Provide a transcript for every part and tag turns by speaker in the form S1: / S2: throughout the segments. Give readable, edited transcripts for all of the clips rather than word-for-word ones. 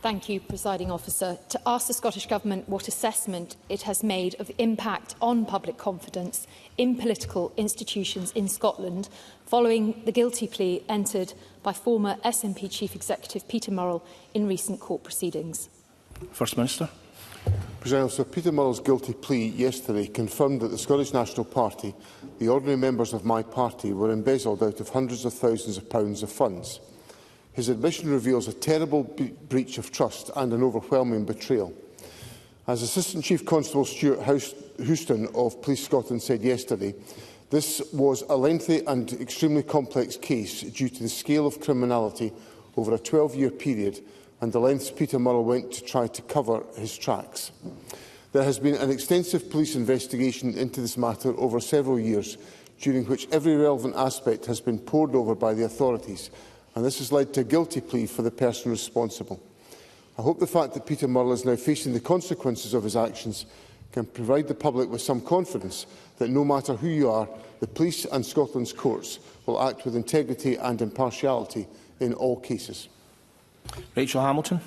S1: Thank you, Presiding Officer. To ask the Scottish Government what assessment it has made of the impact on public confidence in political institutions in Scotland following the guilty plea entered by former SNP Chief Executive Peter Murrell in recent court proceedings.
S2: First Minister.
S3: Presiding Officer, Peter Murrell's guilty plea yesterday confirmed that the Scottish National Party, the ordinary members of my party, were embezzled out of hundreds of thousands of pounds of funds. His admission reveals a terrible breach of trust and an overwhelming betrayal. As Assistant Chief Constable Stuart Houston of Police Scotland said yesterday, this was a lengthy and extremely complex case due to the scale of criminality over a 12-year period and the lengths Peter Murrell went to try to cover his tracks. There has been an extensive police investigation into this matter over several years, during which every relevant aspect has been pored over by the authorities, and this has led to a guilty plea for the person responsible. I hope the fact that Peter Murrell is now facing the consequences of his actions can provide the public with some confidence that no matter who you are, the police and Scotland's courts will act with integrity and impartiality in all cases.
S2: Rachel Hamilton.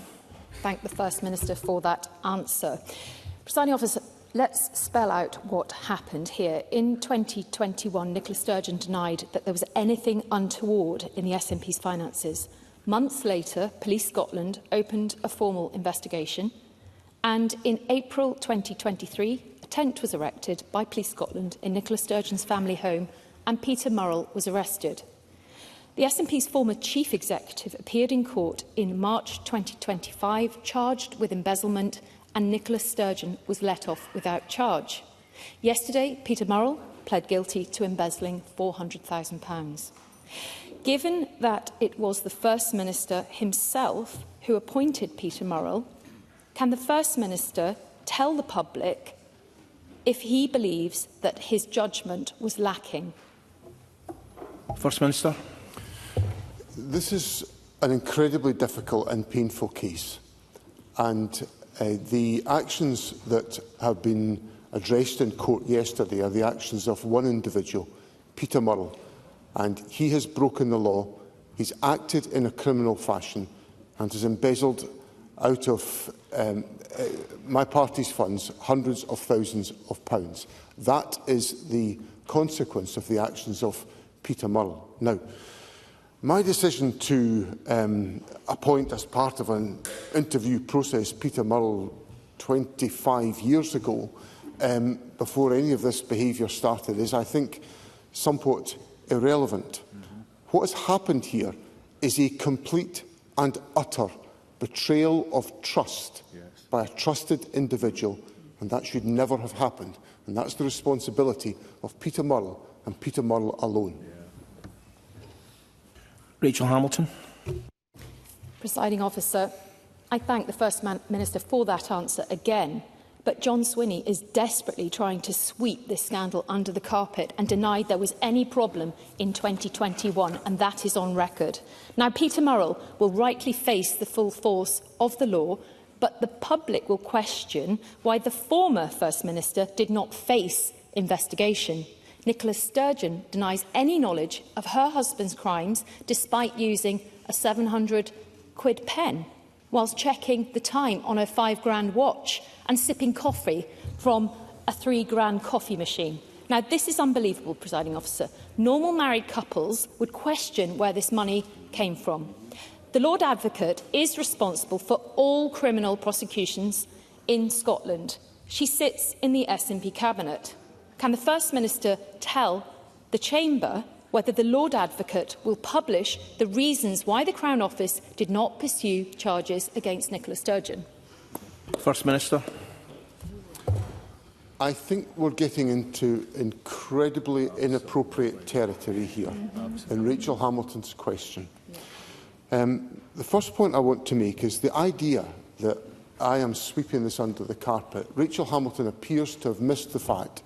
S1: Thank the First Minister for that answer. Presiding Officer, let's spell out what happened here. In 2021, Nicola Sturgeon denied that there was anything untoward in the SNP's finances. Months later, Police Scotland opened a formal investigation, and in April 2023, a tent was erected by Police Scotland in Nicola Sturgeon's family home, and Peter Murrell was arrested. The SNP's former chief executive appeared in court in March 2025, charged with embezzlement, and Nicola Sturgeon was let off without charge. Yesterday, Peter Murrell pled guilty to embezzling £400,000. Given that it was the First Minister himself who appointed Peter Murrell, can the First Minister tell the public if he believes that his judgment was lacking?
S2: First Minister.
S3: This is an incredibly difficult and painful case, and the actions that have been addressed in court yesterday are the actions of one individual, Peter Murrell, and he has broken the law. He's acted in a criminal fashion and has embezzled out of my party's funds hundreds of thousands of pounds. That is the consequence of the actions of Peter Murrell. Now, my decision to appoint as part of an interview process Peter Murrell 25 years ago, before any of this behaviour started, is, I think, somewhat irrelevant. What has happened here is a complete and utter betrayal of trust by a trusted individual, and that should never have happened. And that's the responsibility of Peter Murrell and Peter Murrell alone.
S2: Rachel Hamilton.
S1: Presiding Officer, I thank the First Minister for that answer again, but John Swinney is desperately trying to sweep this scandal under the carpet and denied there was any problem in 2021, and that is on record. Now, Peter Murrell will rightly face the full force of the law, but the public will question why the former First Minister did not face investigation. Nicola Sturgeon denies any knowledge of her husband's crimes despite using a £700 pen whilst checking the time on her £5,000 watch and sipping coffee from a £3,000 coffee machine. Now, this is unbelievable, Presiding Officer. Normal married couples would question where this money came from. The Lord Advocate is responsible for all criminal prosecutions in Scotland. She sits in the SNP Cabinet. Can the First Minister tell the Chamber whether the Lord Advocate will publish the reasons why the Crown Office did not pursue charges against Nicola Sturgeon?
S2: First Minister.
S3: I think we're getting into incredibly inappropriate territory here in Rachel Hamilton's question. The first point I want to make is the idea that I am sweeping this under the carpet. Rachel Hamilton appears to have missed the fact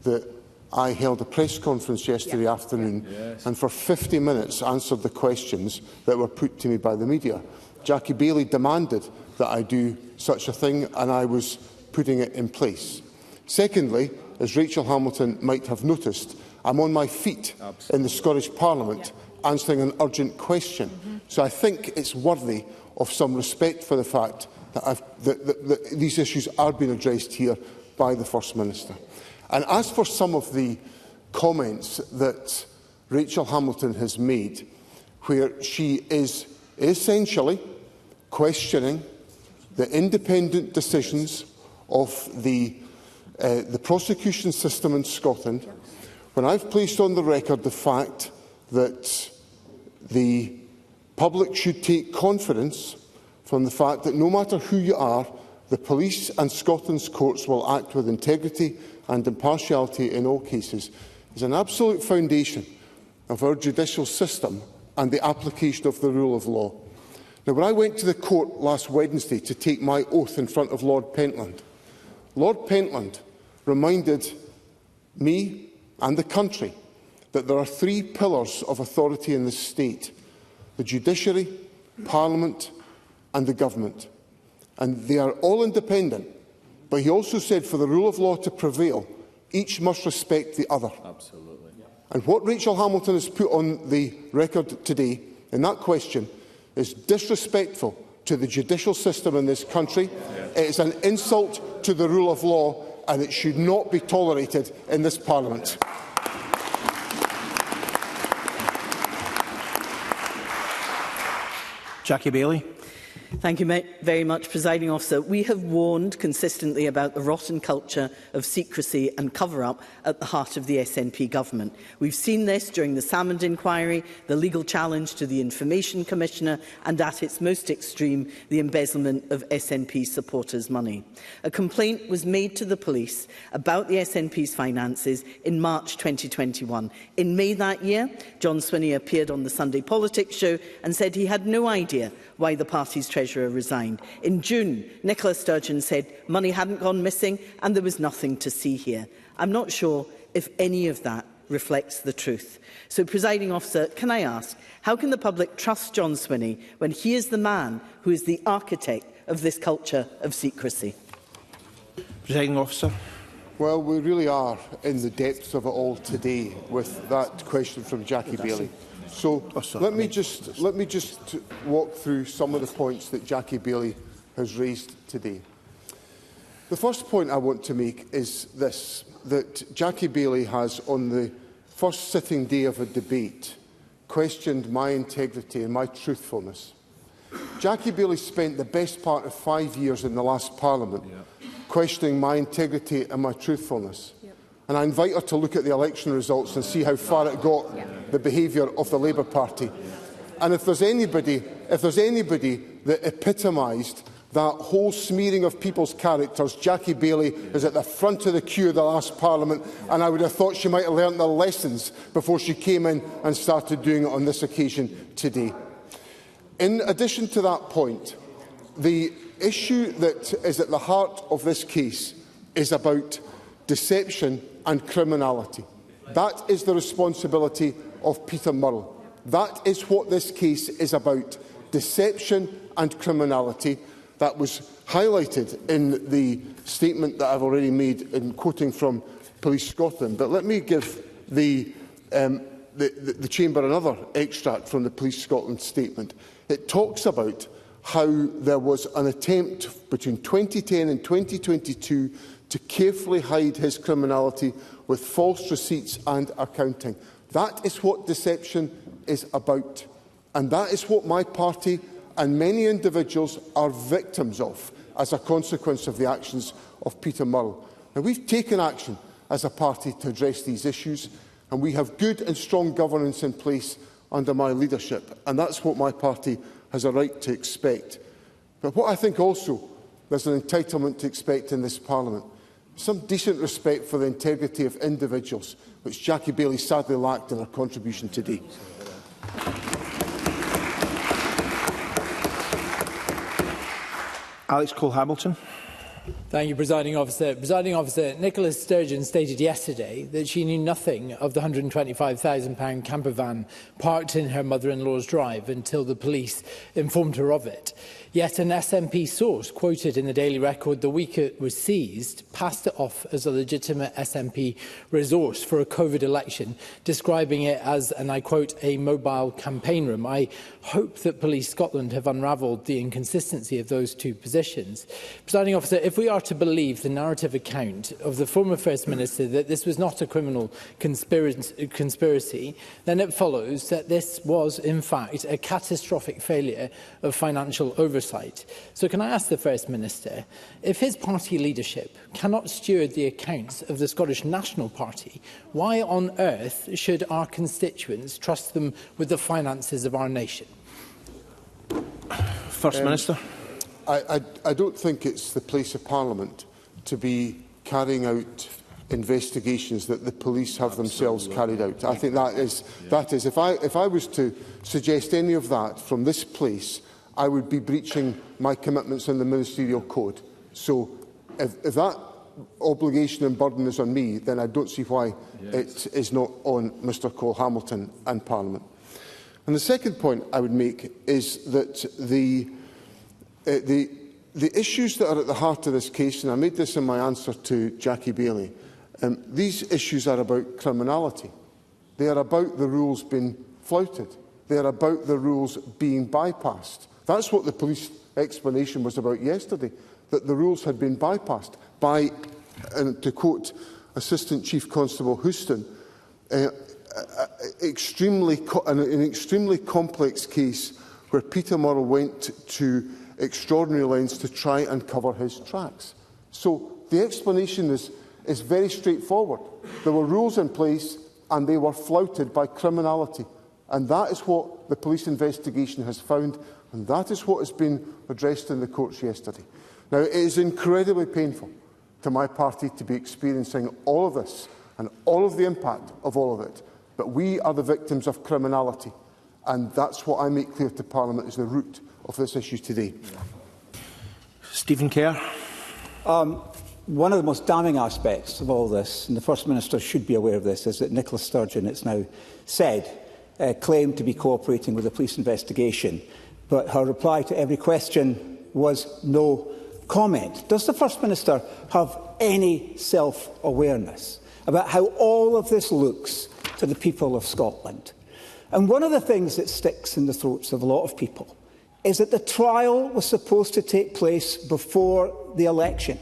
S3: that I held a press conference yesterday afternoon and for 50 minutes answered the questions that were put to me by the media. Jackie Bailey demanded that I do such a thing, and I was putting it in place. Secondly, as Rachel Hamilton might have noticed, I'm on my feet in the Scottish Parliament answering an urgent question. So I think it's worthy of some respect for the fact that these issues are being addressed here by the First Minister. And as for some of the comments that Rachel Hamilton has made, where she is essentially questioning the independent decisions of the prosecution system in Scotland, when I've placed on the record the fact that the public should take confidence from the fact that no matter who you are, the police and Scotland's courts will act with integrity and impartiality in all cases, is an absolute foundation of our judicial system and the application of the rule of law. Now, when I went to the court last Wednesday to take my oath in front of Lord Pentland reminded me and the country that there are three pillars of authority in the state: the judiciary, Parliament and the government. And they are all independent. But he also said for the rule of law to prevail, each must respect the other.
S4: Absolutely.
S3: And what Rachel Hamilton has put on the record today in that question is disrespectful to the judicial system in this country. It is an insult to the rule of law, and it should not be tolerated in this Parliament.
S2: Jackie Baillie.
S5: Thank you very much, Presiding Officer. We have warned consistently about the rotten culture of secrecy and cover-up at the heart of the SNP government. We've seen this during the Salmond inquiry, the legal challenge to the Information Commissioner and, at its most extreme, the embezzlement of SNP supporters' money. A complaint was made to the police about the SNP's finances in March 2021. In May that year, John Swinney appeared on the Sunday Politics show and said he had no idea why the party's Treasurer resigned. In June, Nicola Sturgeon said money hadn't gone missing and there was nothing to see here. I'm not sure if any of that reflects the truth. So, Presiding Officer, can I ask, how can the public trust John Swinney when he is the man who is the architect of this culture of secrecy?
S2: Presiding Officer.
S3: Well, we really are in the depths of it all today with that question from Jackie Baillie. So let me just walk through some of the points that Jackie Baillie has raised today. The first point I want to make is this, that Jackie Baillie has, on the first sitting day of a debate, questioned my integrity and my truthfulness. Jackie Baillie spent the best part of 5 years in the last Parliament questioning my integrity and my truthfulness. And I invite her to look at the election results and see how far it got the behaviour of the Labour Party. And if there's anybody that epitomised that whole smearing of people's characters, Jackie Baillie is at the front of the queue of the last Parliament, and I would have thought she might have learnt the lessons before she came in and started doing it on this occasion today. In addition to that point, the issue that is at the heart of this case is about deception and criminality. That is the responsibility of Peter Murrell. That is what this case is about: deception and criminality. That was highlighted in the statement that I've already made in quoting from Police Scotland. But let me give the Chamber another extract from the Police Scotland statement. It talks about how there was an attempt between 2010 and 2022 to carefully hide his criminality with false receipts and accounting. That is what deception is about. And that is what my party and many individuals are victims of as a consequence of the actions of Peter Murrell. Now, we've taken action as a party to address these issues, and we have good and strong governance in place under my leadership, and that's what my party has a right to expect. But what I think also there's an entitlement to expect in this Parliament: some decent respect for the integrity of individuals, which Jackie Baillie sadly lacked in her contribution today.
S2: Alex Cole-Hamilton.
S6: Thank you, Presiding Officer. Presiding Officer, Nicola Sturgeon stated yesterday that she knew nothing of the £125,000 camper van parked in her mother-in-law's drive until the police informed her of it. Yet an SNP source quoted in the Daily Record the week it was seized passed it off as a legitimate SNP resource for a COVID election, describing it as, and I quote, a mobile campaign room. I hope that Police Scotland have unravelled the inconsistency of those two positions. Presiding Officer, if we are to believe the narrative account of the former First Minister that this was not a criminal conspiracy, then it follows that this was, in fact, a catastrophic failure of financial oversight. So can I ask the First Minister, if his party leadership cannot steward the accounts of the Scottish National Party, why on earth should our constituents trust them with the finances of our nation?
S2: First Minister.
S3: I don't think it's the place of Parliament to be carrying out investigations that the police have themselves carried out. I think that is. If I was to suggest any of that from this place, I would be breaching my commitments in the Ministerial Code. So if that obligation and burden is on me, then I don't see why it is not on Mr Cole-Hamilton and Parliament. And the second point I would make is that the issues that are at the heart of this case, and I made this in my answer to Jackie Bailey, these issues are about criminality. They are about the rules being flouted. They are about the rules being bypassed. That's what the police explanation was about yesterday, that the rules had been bypassed by, and to quote Assistant Chief Constable Houston, an extremely complex case where Peter Murrell went to extraordinary lengths to try and cover his tracks. So the explanation is very straightforward. There were rules in place and they were flouted by criminality. And that is what the police investigation has found, and that is what has been addressed in the courts yesterday. Now, it is incredibly painful to my party to be experiencing all of this and all of the impact of all of it, but we are the victims of criminality, and that's what I make clear to Parliament is the root of this issue today.
S2: Stephen Kerr.
S4: One of the most damning aspects of all this, and the First Minister should be aware of this, is that Nicola Sturgeon, it's now said, claimed to be cooperating with the police investigation, but her reply to every question was no comment. Does the First Minister have any self-awareness about how all of this looks to the people of Scotland? And one of the things that sticks in the throats of a lot of people is that the trial was supposed to take place before the election,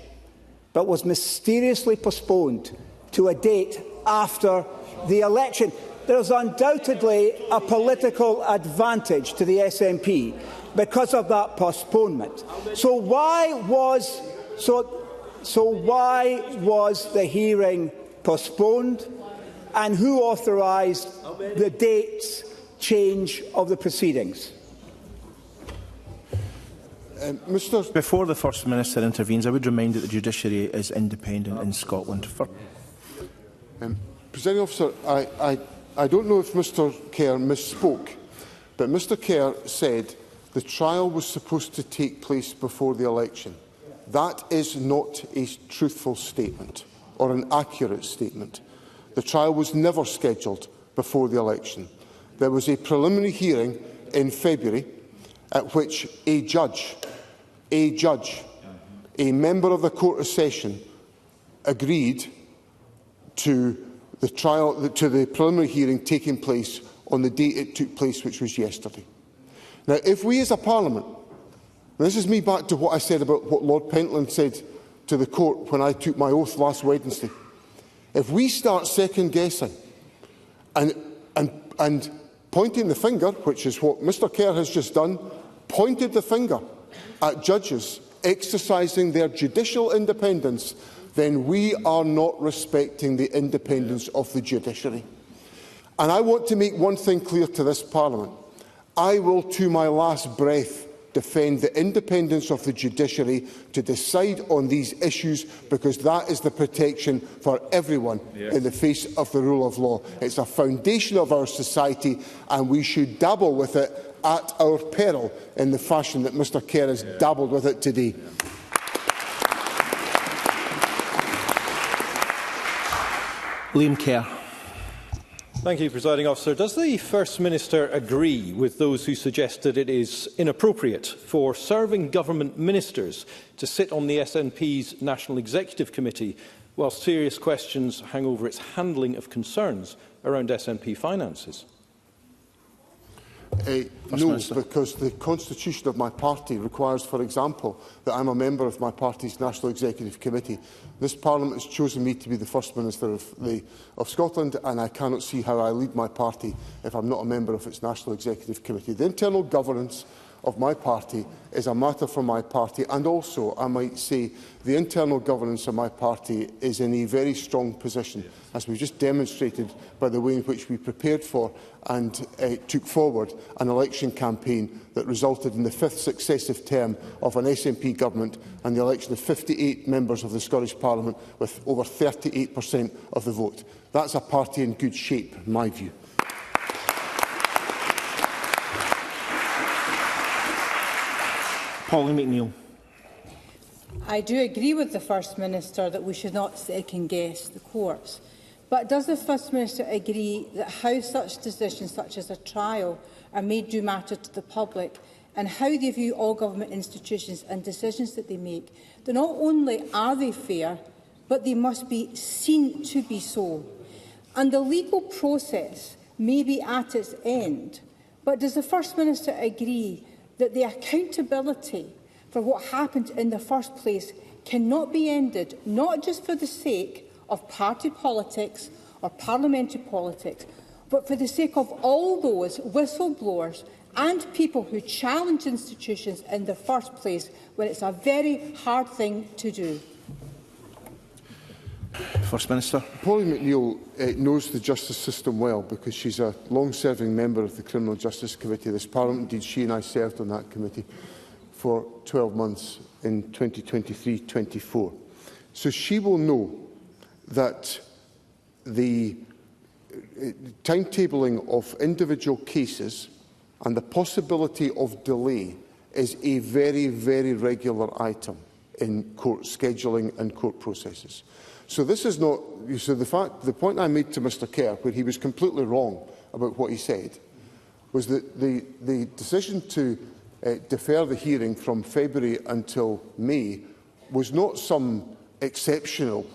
S4: but was mysteriously postponed to a date after the election. There is undoubtedly a political advantage to the SNP because of that postponement. So why was the hearing postponed, and who authorised the date's change of the proceedings?
S2: Before the First Minister intervenes, I would remind that the judiciary is independent in Scotland.
S3: Presiding Officer, I don't know if Mr Kerr misspoke, but Mr Kerr said the trial was supposed to take place before the election. That is not a truthful statement or an accurate statement. The trial was never scheduled before the election. There was a preliminary hearing in February at which a judge, a member of the Court of Session, agreed to the preliminary hearing taking place on the date it took place, which was yesterday. Now, if we as a Parliament, and this is me back to what I said about what Lord Pentland said to the court when I took my oath last Wednesday, if we start second-guessing and pointing the finger, which is what Mr Kerr has just done, pointed the finger at judges exercising their judicial independence, then we are not respecting the independence of the judiciary. And I want to make one thing clear to this Parliament. I will, to my last breath, defend the independence of the judiciary to decide on these issues, because that is the protection for everyone in the face of the rule of law. It's a foundation of our society, and we should dabble with it at our peril in the fashion that Mr Kerr has dabbled with it today.
S2: Liam Kerr.
S7: Thank you, Presiding Officer. Does the First Minister agree with those who suggest that it is inappropriate for serving government ministers to sit on the SNP's National Executive Committee while serious questions hang over its handling of concerns around SNP finances?
S3: No, because the constitution of my party requires, for example, that I'm a member of my party's National Executive Committee. This Parliament has chosen me to be the First Minister of Scotland, and I cannot see how I lead my party if I'm not a member of its National Executive Committee. The internal governance of my party is a matter for my party, and also, I might say, the internal governance of my party is in a very strong position, as we've just demonstrated by the way in which we prepared for and took forward an election campaign that resulted in the 5th successive term of an SNP government and the election of 58 members of the Scottish Parliament with over 38% of the vote. That's a party in good shape, in my view.
S2: Pauline McNeill.
S8: I do agree with the First Minister that we should not second-guess the courts. But does the First Minister agree that how such decisions, such as a trial, are made do matter to the public, and how they view all government institutions and decisions that they make, that not only are they fair, but they must be seen to be so? And the legal process may be at its end, but does the First Minister agree that the accountability for what happened in the first place cannot be ended, not just for the sake of party politics or parliamentary politics, but for the sake of all those whistleblowers and people who challenge institutions in the first place when it's a very hard thing to do?
S2: First Minister.
S3: Pauline McNeill knows the justice system well because she's a long-serving member of the Criminal Justice Committee of this Parliament. Indeed, she and I served on that committee for 12 months in 2023-24. So she will know that the timetabling of individual cases and the possibility of delay is a very, very regular item in court scheduling and court processes. So this is not. So the point I made to Mr Kerr, where he was completely wrong about what he said, was that the decision to defer the hearing from February until May was not some exceptional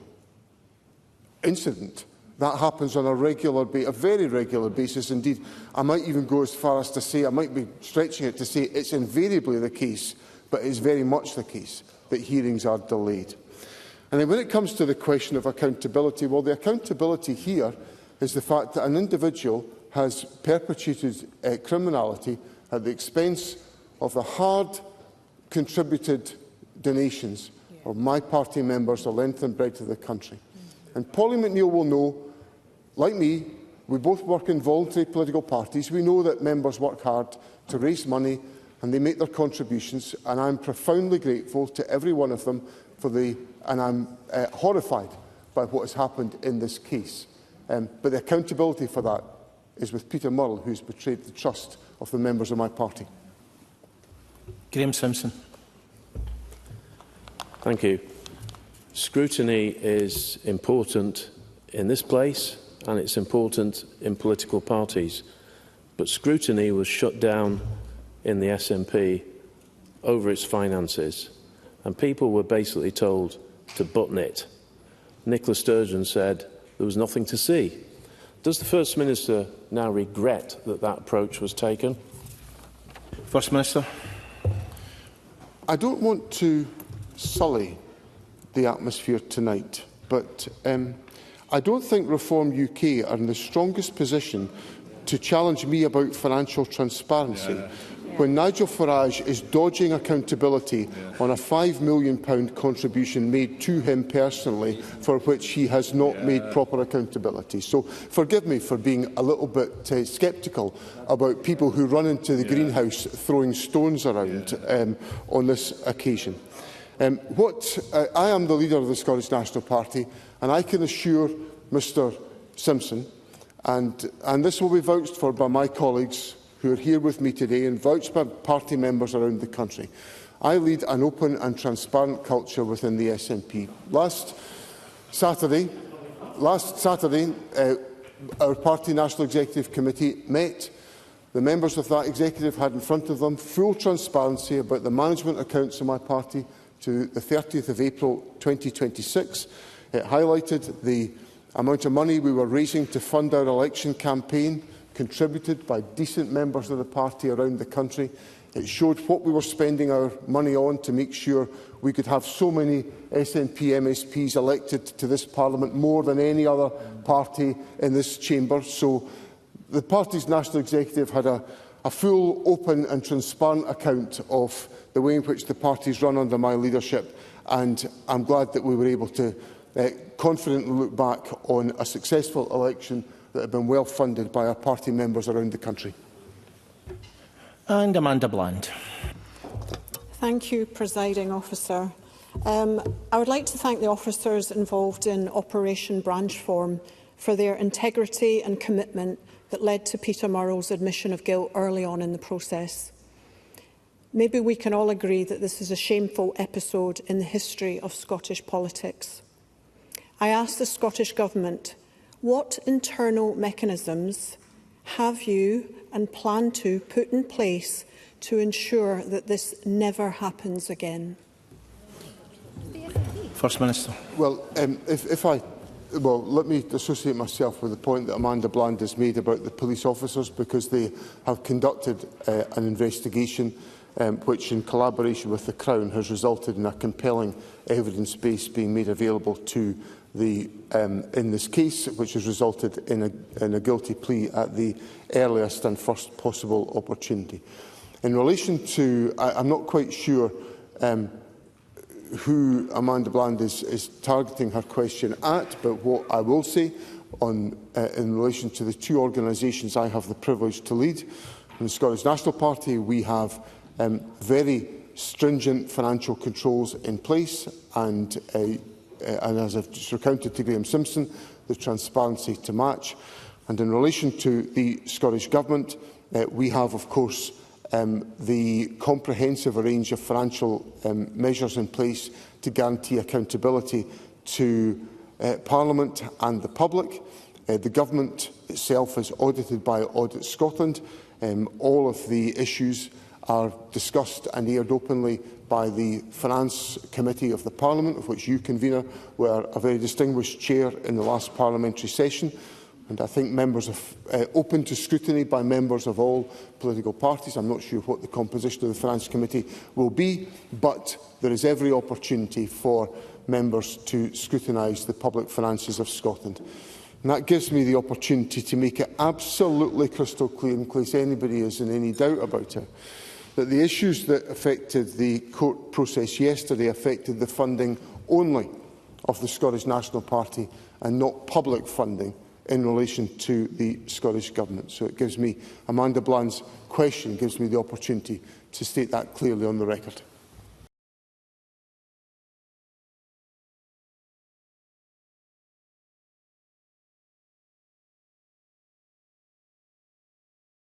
S3: incident. That happens on a very regular basis. Indeed, I might even go as far as to say, I might be stretching it to say it's invariably the case, but it's very much the case that hearings are delayed. And then when it comes to the question of accountability, well, the accountability here is the fact that an individual has perpetrated criminality at the expense of the hard-contributed donations of my party members the length and breadth of the country. And Pauline McNeill will know, like me, we both work in voluntary political parties. We know that members work hard to raise money and they make their contributions, and I'm profoundly grateful to every one of them and I'm horrified by what has happened in this case. But the accountability for that is with Peter Murrell, who has betrayed the trust of the members of my party.
S2: Graham Simpson.
S9: Thank you. Scrutiny is important in this place and it's important in political parties. But scrutiny was shut down in the SNP over its finances, and people were basically told to button it. Nicola Sturgeon said there was nothing to see. Does the First Minister now regret that that approach was taken?
S2: First Minister.
S3: I don't want to sully the atmosphere tonight, but I don't think Reform UK are in the strongest position to challenge me about financial transparency when Nigel Farage is dodging accountability on a £5 million contribution made to him personally, for which he has not made proper accountability. So forgive me for being a little bit sceptical about people who run into the greenhouse throwing stones around on this occasion. I am the leader of the Scottish National Party, and I can assure Mr Simpson, and this will be vouched for by my colleagues who are here with me today and vouched by party members around the country. I lead an open and transparent culture within the SNP. Last Saturday, our party National Executive Committee met. The members of that executive had in front of them full transparency about the management accounts of my party to the 30th of April 2026. It highlighted the amount of money we were raising to fund our election campaign, contributed by decent members of the party around the country. It showed what we were spending our money on to make sure we could have so many SNP MSPs elected to this Parliament, more than any other party in this chamber. So the party's National Executive had a full, open and transparent account of the way in which the party is run under my leadership, and I'm glad that we were able to confidently look back on a successful election that had been well funded by our party members around the country.
S2: And Amanda Bland.
S10: Thank you, Presiding Officer. I would like to thank the officers involved in Operation Branchform for their integrity and commitment that led to Peter Murrell's admission of guilt early on in the process. Maybe we can all agree that this is a shameful episode in the history of Scottish politics. I ask the Scottish Government, what internal mechanisms have you and plan to put in place to ensure that this never happens again?
S2: First Minister.
S3: Well, let me associate myself with the point that Amanda Bland has made about the police officers, because they have conducted an investigation which, in collaboration with the Crown, has resulted in a compelling evidence base being made available to in this case, which has resulted in a guilty plea at the earliest and first possible opportunity. In relation to, I'm not quite sure who Amanda Bland is targeting her question at, but what I will say in relation to the two organisations I have the privilege to lead, in the Scottish National Party, we have very stringent financial controls in place, and as I've just recounted to Graham Simpson, the transparency to match. And in relation to the Scottish Government, we have, of course, the comprehensive range of financial measures in place to guarantee accountability to Parliament and the public. The Government itself is audited by Audit Scotland. All of the issues are discussed and aired openly by the Finance Committee of the Parliament, of which you, convener, were a very distinguished chair in the last parliamentary session. And I think members are open to scrutiny by members of all political parties. I'm not sure what the composition of the Finance Committee will be, but there is every opportunity for members to scrutinise the public finances of Scotland. And that gives me the opportunity to make it absolutely crystal clear, in case anybody is in any doubt about it, that the issues that affected the court process yesterday affected the funding only of the Scottish National Party and not public funding in relation to the Scottish Government. So it gives me, Amanda Bland's question gives me the opportunity to state that clearly on the record.